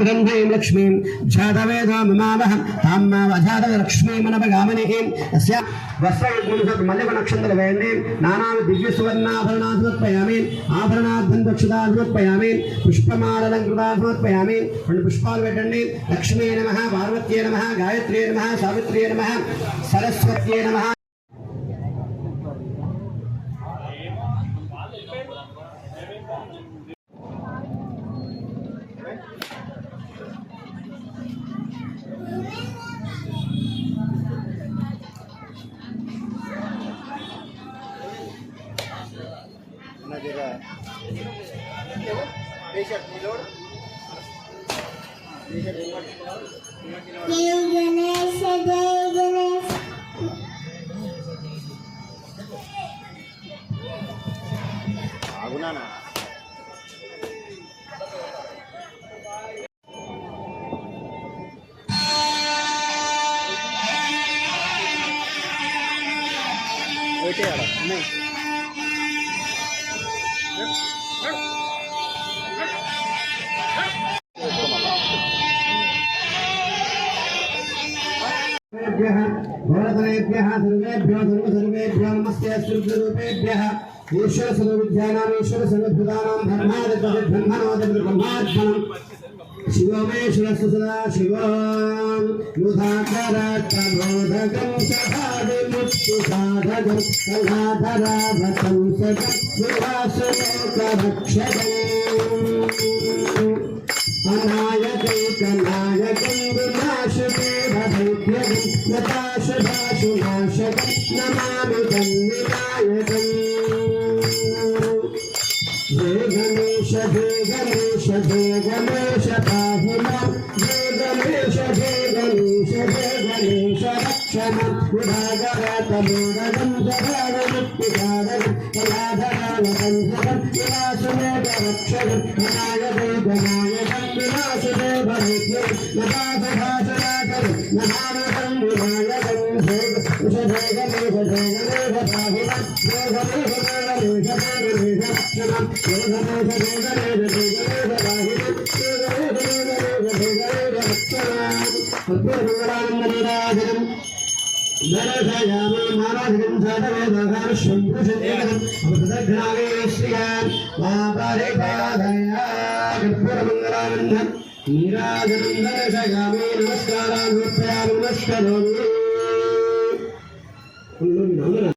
ग्रन्थीं लक्ष्मीं जातवेदो ममावहं ताम्मावजातलक्ष्मीमनपगामिनीं अस्या वस्त्रयुग्मल्लिकनक्षत्रवेण्डीं नानादिव्यसुवर्णाभरणान् समर्पयामि आभरणार्थं दक्षिणान् समर्पयामि पुष्पमाललङ्कृतान् समर्पयामि पुष्पाలు పెట్టండి लक्ष्मी नमः पार्वत्यै नमः गायत्र्यै नमः सावित्र्यै नमः सरस्वत्यै नमः Jai Ganesh, Jai Ganesh. Aguna सर्वेभ्यः सर्वेभ्यो नमस्ते स्वरूपेभ्यः ईश्वर सर्वविद्यानां ईश्वर सर्वभूतानां ब्रह्मार्पणं शिवमेश्वरस्य सदा शिवं युधाकराट्टबोधकं सभादिमुत्तुसाधकं कलाधराभतं सदं सुवासलोकरक्षकम् अनायकैकनायकं विनाशदेवदैत्यं नताशभाशुनाशकं नमामि तन्निनायकम् जय गणेश जय गणेश जय गणेश पाहि मां जय गणेश जय गणेश जय गणेश रक्ष मां विभागरतमोदकं जगादमुक्तिकारकं कलाधरालकं विनाशमेकरक्षकं अनायकैकनायकं विनाशदेवदैत्यं नताशभाशुनाशकं नमामितं विनायकं जय गणेश जय गणेश पाहि मां जय गणेश जय गणेश जय गणेश नमस्कार